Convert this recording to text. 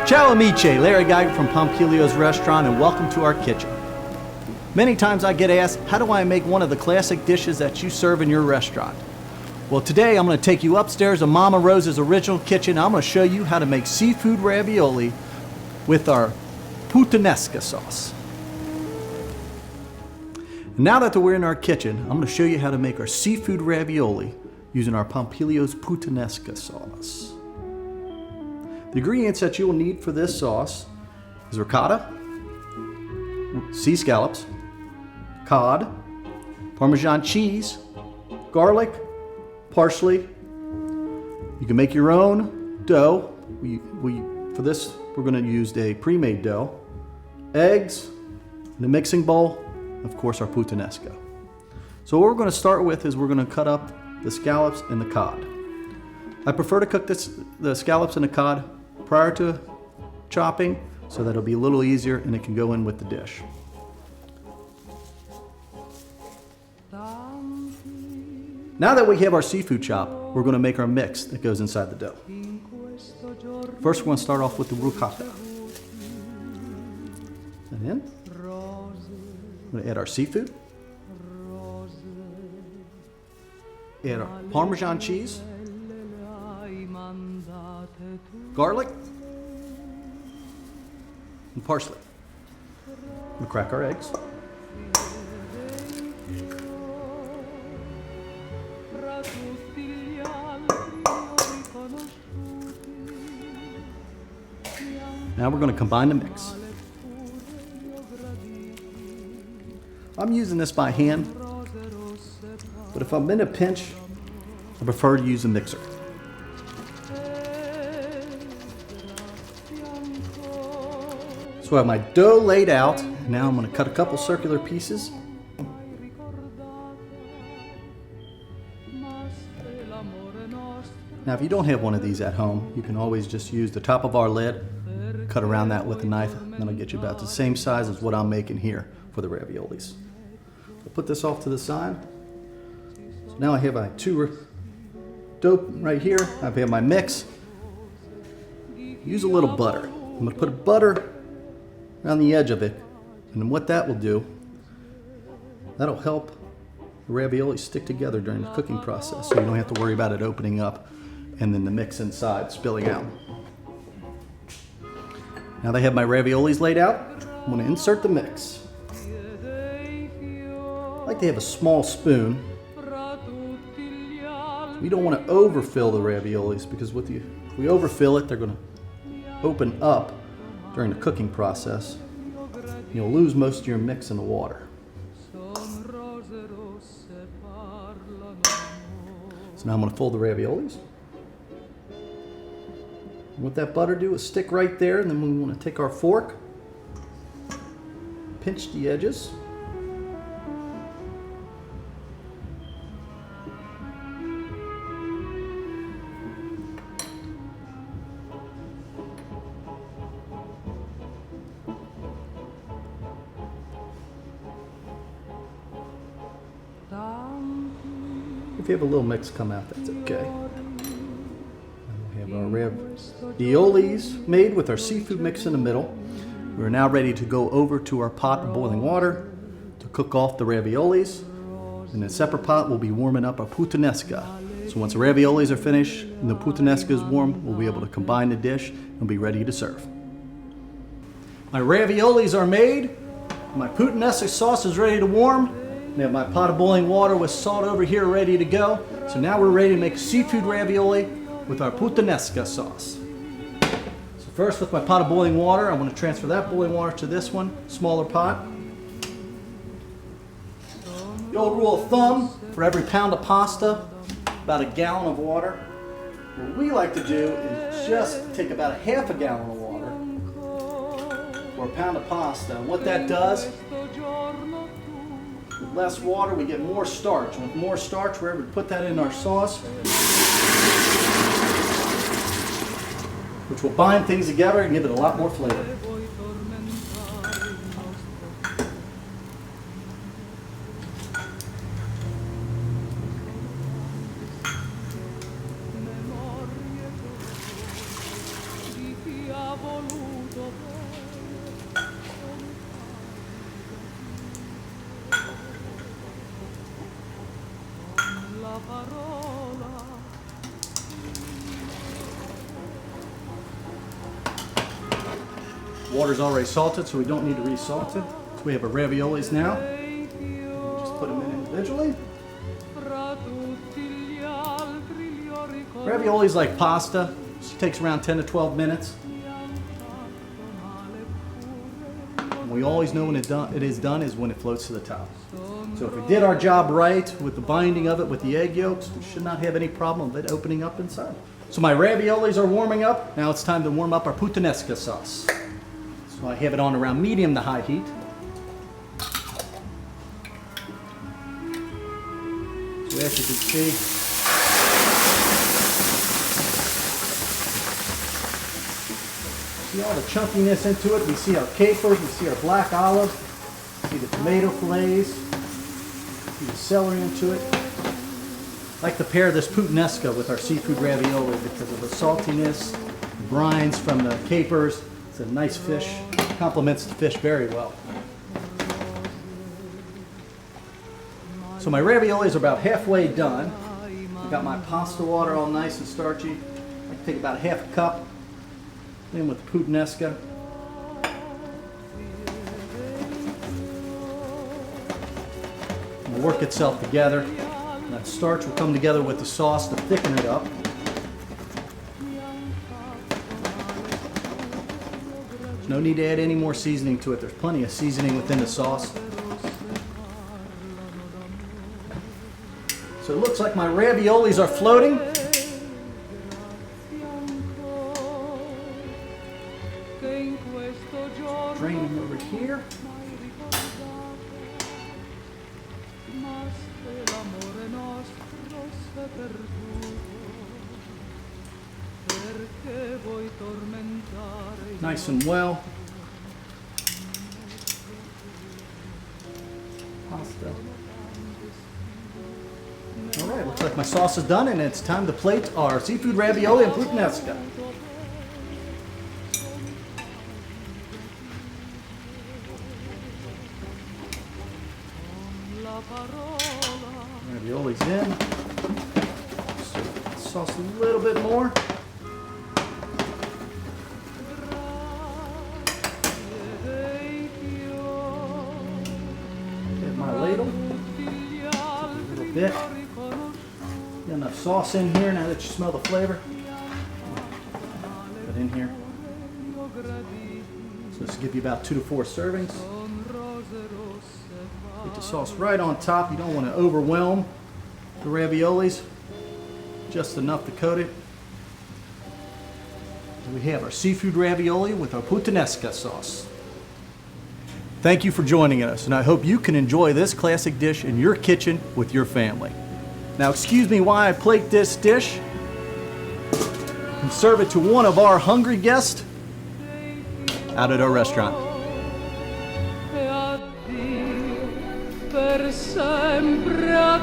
Ciao amici, Larry Geiger from Pompilio's restaurant, and welcome to our kitchen. Many times I get asked, how do I make one of the classic dishes that you serve in your restaurant? Well, today I'm going to take you upstairs to Mama Rose's original kitchen. I'm going to show you how to make seafood ravioli with our puttanesca sauce. And now that we're in our kitchen, I'm going to show you how to make our seafood ravioli using our Pompilio's puttanesca sauce. The ingredients that you will need for this sauce is ricotta, sea scallops, cod, Parmesan cheese, garlic, parsley. You can make your own dough. For this, we're going to use a pre-made dough, eggs, in a mixing bowl, and of course our puttanesca. So what we're going to start with is we're going to cut up the scallops and the cod. I prefer to cook the scallops and the cod prior to chopping so that it'll be a little easier and it can go in with the dish. Now that we have our seafood chop, we're going to make our mix that goes inside the dough. First, we're going to start off with the ricotta. And then, we're going to add our seafood. Add our Parmesan cheese, garlic, and parsley. We'll crack our eggs. Now we're going to combine the mix. I'm using this by hand, but if I'm in a pinch, I prefer to use a mixer. So I have my dough laid out. Now I'm going to cut a couple circular pieces. Now if you don't have one of these at home, you can always just use the top of our lid, cut around that with a knife, and that'll get you about the same size as what I'm making here for the raviolis. I'll put this off to the side. So now I have my dough right here. I have my mix. Use a little butter. I'm going to put butter around the edge of it, and then what that will do, that'll help the ravioli stick together during the cooking process, so you don't have to worry about it opening up and then the mix inside spilling out. Now that I have my raviolis laid out, I'm going to insert the mix. I like to have a small spoon. We don't want to overfill the raviolis because if we overfill it, they're going to open up during the cooking process. You'll lose most of your mix in the water. So now I'm going to fold the raviolis. And what that butter do is stick right there, and then we want to take our fork, pinch the edges. If you have a little mix come out, that's okay. We have our raviolis made with our seafood mix in the middle. We're now ready to go over to our pot of boiling water to cook off the raviolis. In a separate pot, we'll be warming up our puttanesca. So once the raviolis are finished and the puttanesca is warm, we'll be able to combine the dish and be ready to serve. My raviolis are made. My puttanesca sauce is ready to warm. I have my pot of boiling water with salt over here ready to go. So now we're ready to make seafood ravioli with our puttanesca sauce. So first, with my pot of boiling water, I'm going to transfer that boiling water to this one, smaller pot. The old rule of thumb, for every pound of pasta, about a gallon of water. What we like to do is just take about a half a gallon of water for a pound of pasta. And what that does, with less water, we get more starch. And with more starch, we're able to put that in our sauce, which will bind things together and give it a lot more flavor. voluto Water's already salted, so we don't need to re-salt it. So we have our raviolis now. Just put them in individually. Raviolis like pasta. It takes around 10 to 12 minutes. And we always know when it is done is when it floats to the top. So if we did our job right with the binding of it with the egg yolks, we should not have any problem with it opening up inside. So my raviolis are warming up. Now it's time to warm up our puttanesca sauce. So I have it on around medium to high heat. So as you can see, all the chunkiness into it. We see our capers, we see our black olive, we see the tomato fillets, see the celery into it. I like to pair this puttanesca with our seafood ravioli because of the saltiness, the brines from the capers. It's a nice fish, complements the fish very well. So my raviolis are about halfway done. I got my pasta water all nice and starchy. I can take about half a cup in with the puttanesca. It'll work itself together. And that starch will come together with the sauce to thicken it up. There's no need to add any more seasoning to it. There's plenty of seasoning within the sauce. So it looks like my raviolis are floating. Drain them over here. Nice and well. Pasta. All right, looks like my sauce is done and it's time to plate our seafood ravioli and puttanesca. Ravioli's in. Sauce a little bit more. Get my ladle. A little bit. Got enough sauce in here now that you smell the flavor. Put in here. So this will give you about 2 to 4 servings. Get the sauce right on top. You don't want to overwhelm the raviolis. Just enough to coat it. We have our seafood ravioli with our puttanesca sauce. Thank you for joining us, and I hope you can enjoy this classic dish in your kitchen with your family. Now excuse me while I plate this dish and serve it to one of our hungry guests out at our restaurant. Per sempre a